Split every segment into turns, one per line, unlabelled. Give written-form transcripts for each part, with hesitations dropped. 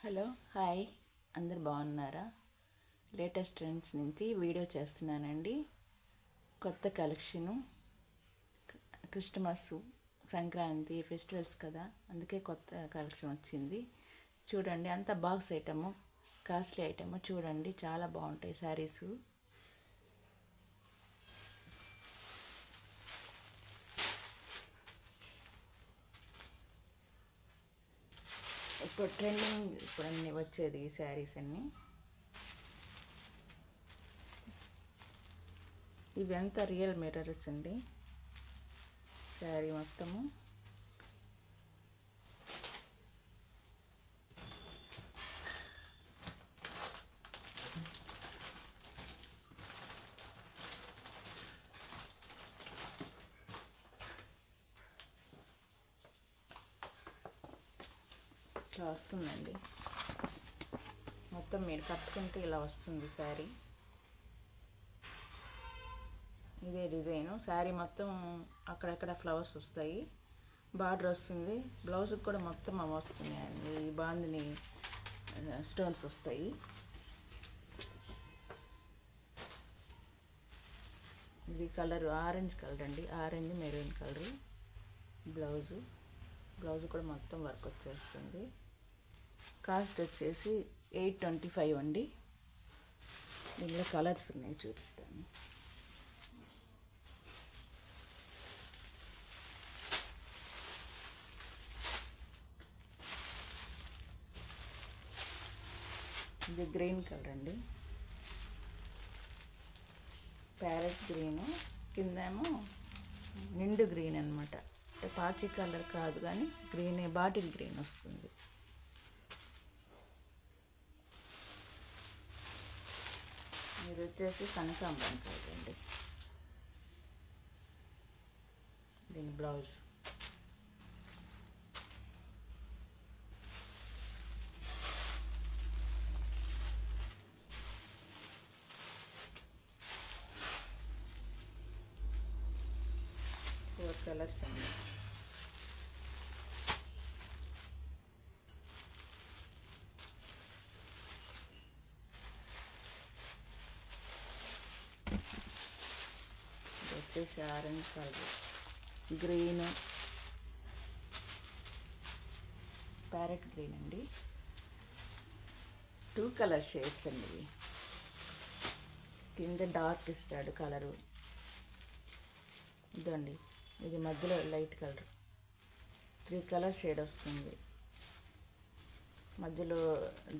Hello hi, అందరు బాగున్నారా? Latest trends నుంచి వీడియో చేస్తున్నానండి. కొత్త కలెక్షను, క్రిస్టమస్, సంక్రాంతి ఫెస్టివల్స్ కదా, అందుకే కొత్త కలెక్షన్ వచ్చింది. చూడండి, అంత బాక్స్ ఐటము, కాస్ట్లీ ఐటము. చూడండి, చాలా బాగుంటాయి శారీసు. ఇప్పుడు ట్రెండింగ్, ఇప్పుడు అన్నీ వచ్చేది ఈ శారీస్ అన్నీ. ఇవి అంతా రియల్ మిర్రర్స్ అండి. శారీ మొత్తము ఇట్లా వస్తుందండి. మొత్తం మీరు కట్టుకుంటే ఇలా వస్తుంది శారీ. ఇదే డిజైను. శారీ మొత్తం అక్కడక్కడ ఫ్లవర్స్ వస్తాయి, బార్డర్ వస్తుంది. బ్లౌజ్కి కూడా మొత్తం అవి వస్తుంది అండి. ఈ బాందిని స్టోన్స్ వస్తాయి. ఇది కలర్ ఆరెంజ్ కలర్ అండి, ఆరెంజ్ మెరూన్ కలరు. బ్లౌజు కూడా మొత్తం వర్క్ వచ్చేస్తుంది. కాస్ట్ వచ్చేసి 825 అండి. దీనిలో కలర్స్ ఉన్నాయి, చూపిస్తాను. ఇది గ్రీన్ కలర్ అండి, ప్యారెట్ గ్రీను. కిందేమో నిండు గ్రీన్ అనమాట. పాచి కలర్ కాదు కానీ గ్రీన్, బాటిల్ గ్రీన్ వస్తుంది. ఇది వచ్చేసి కనకాంబరం కలర్ అండి. దీని బ్లౌజ్ ఫోర్ కలర్స్ అండి. ఇది వచ్చేసి orange colour, green, parrot green అండి. 2 కలర్ షేడ్స్ అండి ఇవి. కింద డార్క్ ఇస్తాడు కలరు. ఇదండి, ఇది మధ్యలో లైట్ కలర్. 3 కలర్ షేడ్ వస్తుంది. మధ్యలో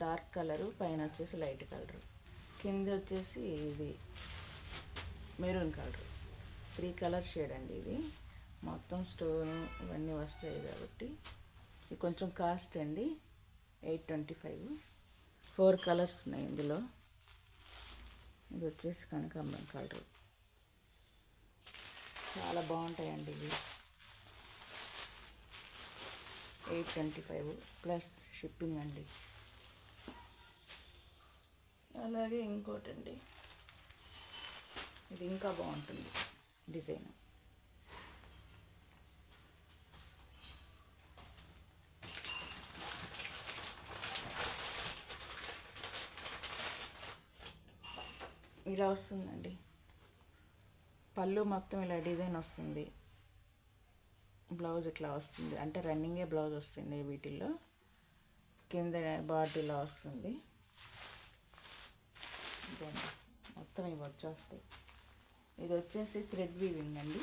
డార్క్ కలరు, పైన వచ్చేసి లైట్ కలరు, కింద వచ్చేసి ఇది మెరూన్ కలర్. 3 కలర్ షేడ్ అండి ఇది. మొత్తం స్టోను ఇవన్నీ వస్తాయి కాబట్టి ఇది కొంచెం కాస్ట్ అండి. 825. 4 కలర్స్ ఉన్నాయి ఇందులో. ఇది వచ్చేసి కనకాంబరం కలరు. చాలా బాగుంటాయండి ఇవి. 825 ప్లస్ షిప్పింగ్ అండి. అలాగే ఇంకోటండి, ఇది ఇంకా బాగుంటుంది డిజైన్. ఇలా వస్తుందండి. పళ్ళు మొత్తం ఇలా డిజైన్ వస్తుంది. బ్లౌజ్ ఇట్లా వస్తుంది, అంటే రన్నింగే బ్లౌజ్ వస్తుంది వీటిల్లో. కింద బార్డర్ ఇలా వస్తుంది. ఇదండి, మొత్తం ఇవి వచ్చేస్తాయి. ఇది వచ్చేసి థ్రెడ్ వీవింగ్ అండి.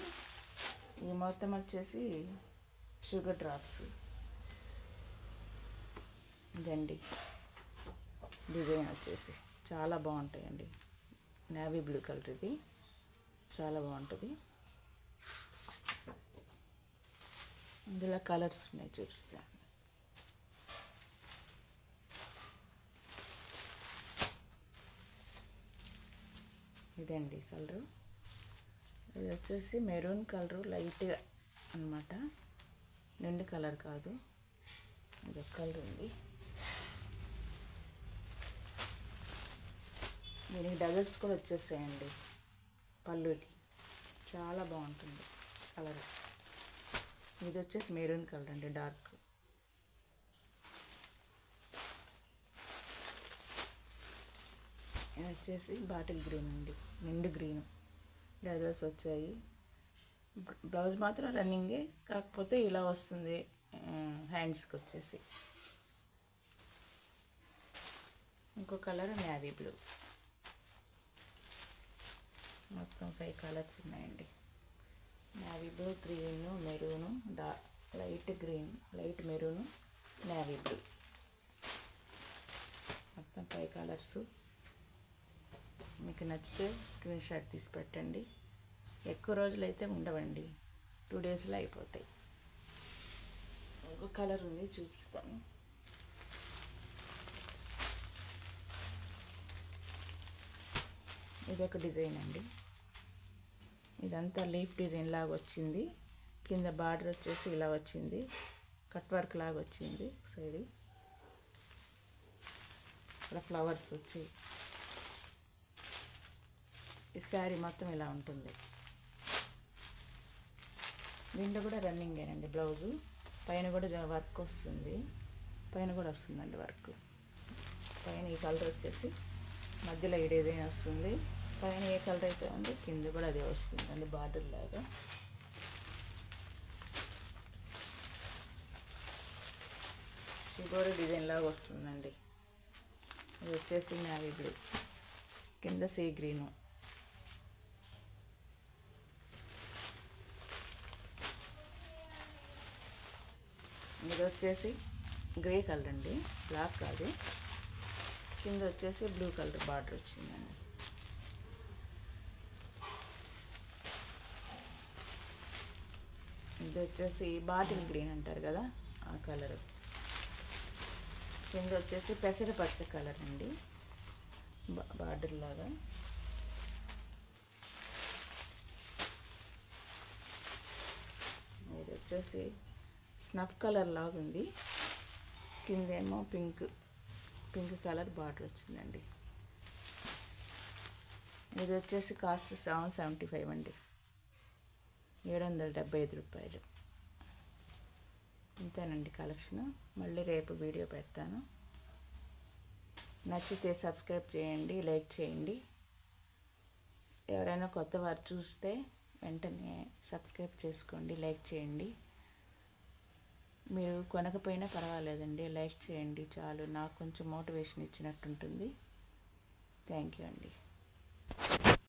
ఈ మొత్తం వచ్చేసి షుగర్ డ్రాప్స్. ఇదండి డిజైన్ వచ్చేసి చాలా బాగుంటాయండి. నేవీ బ్లూ కలర్, ఇది చాలా బాగుంటుంది. ఇందులో కలర్స్ ఉన్నాయి, చూపిస్తాను. ఇదండి కలరు. ఇది వచ్చేసి మెరూన్ కలరు, లైట్గా అన్నమాట, నిండు కలర్ కాదు. ఇది ఒక కలర్ ఉంది. దీనికి డజల్స్ కూడా వచ్చేసాయండి పళ్ళుకి. చాలా బాగుంటుంది కలర్. ఇది వచ్చేసి మెరూన్ కలర్ అండి, డార్క్. వచ్చేసి బాటిల్ గ్రీన్ అండి, నిండు గ్రీన్ లెజర్స్ వచ్చాయి. బ్లౌజ్ మాత్రం రన్నింగే, కాకపోతే ఇలా వస్తుంది హ్యాండ్స్కి వచ్చేసి. ఇంకో కలర్ నేవీ బ్లూ. మొత్తం 5 కలర్స్ ఉన్నాయండి. Navy blue, green, maroon, light green, light maroon, navy blue. మొత్తం 5 కలర్స్. మీకు నచ్చితే స్క్రీన్ షాట్ తీసి పెట్టండి. ఎక్కువ రోజులైతే ఉండవండి, 2 డేస్లో అయిపోతాయి. ఇంకో కలర్ ఉంది, చూపిస్తాను. ఇది ఒక డిజైన్ అండి. ఇదంతా లీఫ్ డిజైన్ లాగా వచ్చింది. కింద బార్డర్ వచ్చేసి ఇలా వచ్చింది, కట్ వర్క్ లాగా వచ్చింది సైడ్. ఇలా ఫ్లవర్స్ వచ్చి ఈ శారీ మొత్తం ఇలా ఉంటుంది. దీంట్లో కూడా రన్నింగేనండి బ్లౌజు. పైన కూడా వర్క్ వస్తుంది, పైన కూడా వస్తుందండి వర్క్. పైన ఈ కలర్ వచ్చేసి మధ్యలో ఈ డిజైన్ వస్తుంది. పైన ఏ కలర్ అయితే ఉంది కింద కూడా అదే వస్తుందండి, బార్డర్ లాగా. ఇది కూడా డిజైన్ లాగా వస్తుందండి. ఇది వచ్చేసి నేవీ బ్లూ, కింద సీ గ్రీను. ఇది వచ్చేసి గ్రే కలర్ అండి, బ్లాక్ కాదు. కింద వచ్చేసి బ్లూ కలర్ బార్డర్ వచ్చిందండి. ఇది వచ్చేసి బాటిల్ గ్రీన్ అంటారు కదా, ఆ కలరు. కింద వచ్చేసి పెసర పచ్చ కలర్ అండి, బార్డర్ లాగా. ఇది వచ్చేసి స్నఫ్ కలర్ లాగా ఉంది. కిందేమో పింక్ కలర్ బార్డర్ వచ్చిందండి. ఇది వచ్చేసి కాస్ట్ 775 అండి, 775 రూపాయలు. ఇంతేనండి కలెక్షన్. మళ్ళీ రేపు వీడియో పెడతాను. నచ్చితే సబ్స్క్రైబ్ చేయండి, లైక్ చేయండి. ఎవరైనా కొత్త వారు చూస్తే వెంటనే సబ్స్క్రైబ్ చేసుకోండి, లైక్ చేయండి. మీరు కొనకపోయినా పర్వాలేదండి, లైక్ చేయండి చాలు, నాకు కొంచెం మోటివేషన్ ఇచ్చినట్టుంటుంది. థ్యాంక్ యూ అండి.